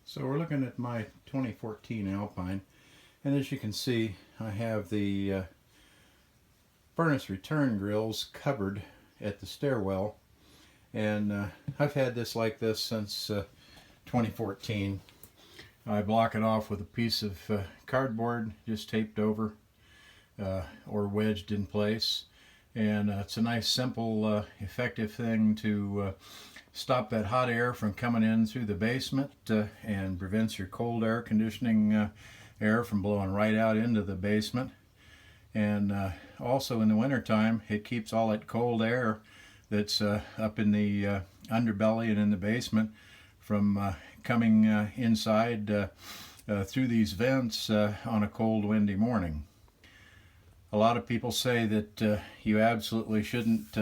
So we're looking at my 2014 Alpine, and as you can see, I have the furnace return grills covered at the stairwell, and I've had this like this since 2014. I block it off with a piece of cardboard just taped over or wedged in place, and it's a nice, simple, effective thing to stop that hot air from coming in through the basement and prevents your cold air conditioning air from blowing right out into the basement. And also in the wintertime, it keeps all that cold air that's up in the underbelly and in the basement from coming inside through these vents on a cold, windy morning. A lot of people say that you absolutely shouldn't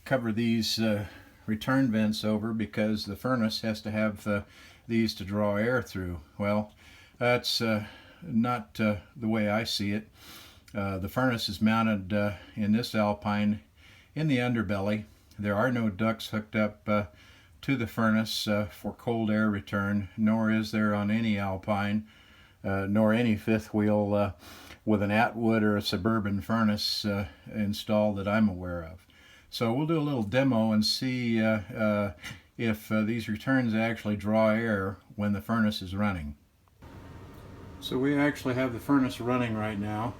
cover these return vents over because the furnace has to have these to draw air through. Well, that's not the way I see it. The furnace is mounted in this Alpine in the underbelly. There are no ducts hooked up to the furnace for cold air return, nor is there on any Alpine, nor any fifth wheel with an Atwood or a Suburban furnace installed that I'm aware of. So we'll do a little demo and see if these returns actually draw air when the furnace is running. So we actually have the furnace running right now,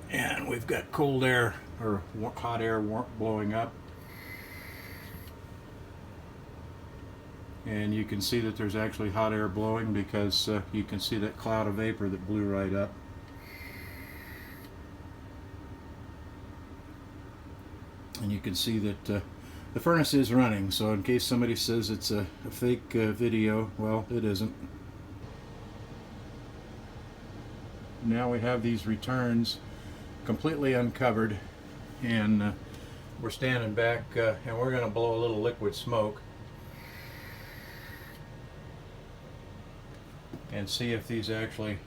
and we've got cold air or hot air blowing up, and you can see that there's actually hot air blowing because you can see that cloud of vapor that blew right up. And you can see that the furnace is running, so in case somebody says it's a fake video, well, it isn't. Now we have these returns completely uncovered, and we're standing back and we're going to blow a little liquid smoke and see if these actually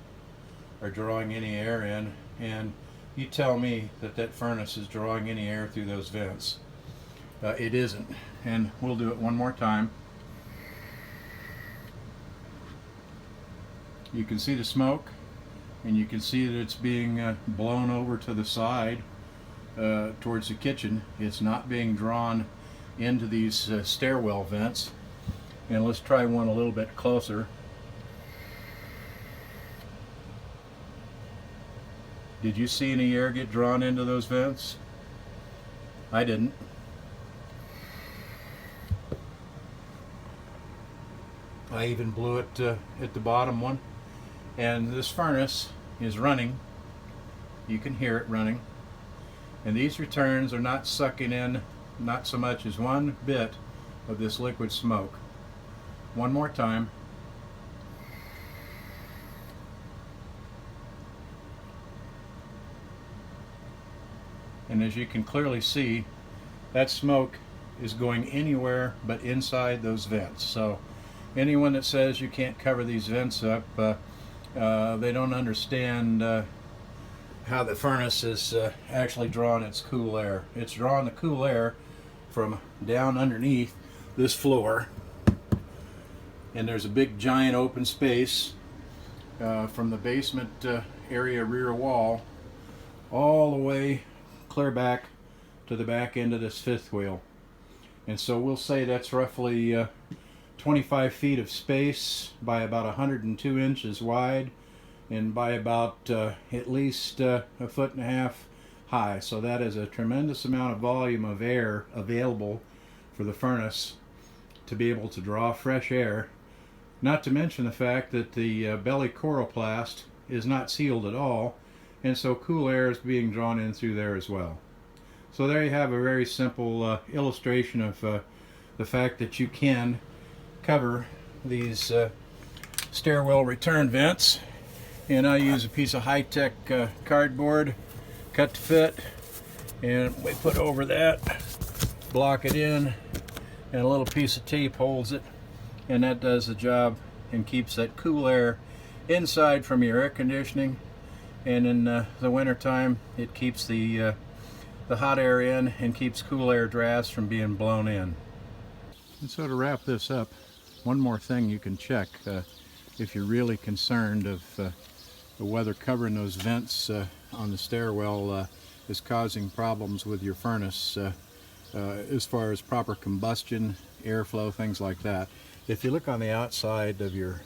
are drawing any air in. And you tell me that that furnace is drawing any air through those vents. It isn't, and we'll do it one more time. You can see the smoke, and you can see that it's being blown over to the side towards the kitchen. It's not being drawn into these stairwell vents. And let's try one a little bit closer. Did you see any air get drawn into those vents? I didn't. I even blew it at the bottom one. And this furnace is running. You can hear it running. And these returns are not sucking in not so much as one bit of this liquid smoke. One more time. And as you can clearly see, that smoke is going anywhere but inside those vents. So anyone that says you can't cover these vents up, they don't understand how the furnace is actually drawing its cool air. It's drawing the cool air from down underneath this floor. And there's a big giant open space from the basement area rear wall all the way clear back to the back end of this fifth wheel. And so we'll say that's roughly 25 feet of space by about 102 inches wide and by about at least a foot and a half high. So that is a tremendous amount of volume of air available for the furnace to be able to draw fresh air. Not to mention the fact that the belly coroplast is not sealed at all, and so cool air is being drawn in through there as well. So there you have a very simple illustration of the fact that you can cover these stairwell return vents. And I use a piece of high-tech cardboard cut to fit, and we put over that, block it in, and a little piece of tape holds it, and that does the job and keeps that cool air inside from your air conditioning. And in the winter time, it keeps the hot air in and keeps cool air drafts from being blown in. And so to wrap this up, one more thing you can check if you're really concerned of the weather covering those vents on the stairwell is causing problems with your furnace as far as proper combustion, airflow, things like that. If you look on the outside of your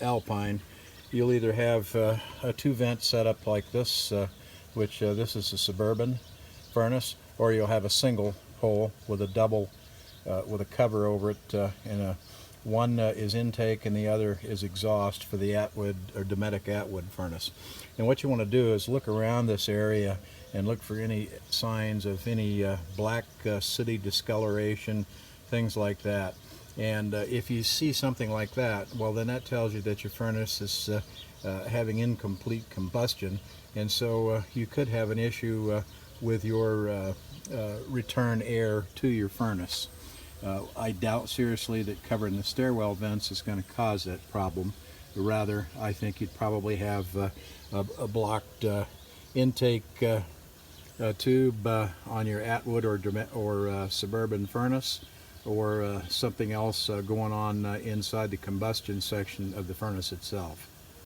Alpine, you'll either have a 2-vent setup like this, which this is a Suburban furnace, or you'll have a single hole with a double with a cover over it, and one is intake and the other is exhaust for the Atwood or Dometic Atwood furnace. And what you want to do is look around this area and look for any signs of any black sooty discoloration, things like that. And if you see something like that, well, then that tells you that your furnace is having incomplete combustion, and so you could have an issue with your return air to your furnace. I doubt seriously that covering the stairwell vents is going to cause that problem. Rather, I think you'd probably have a blocked intake tube on your Atwood or Suburban furnace, or something else going on inside the combustion section of the furnace itself.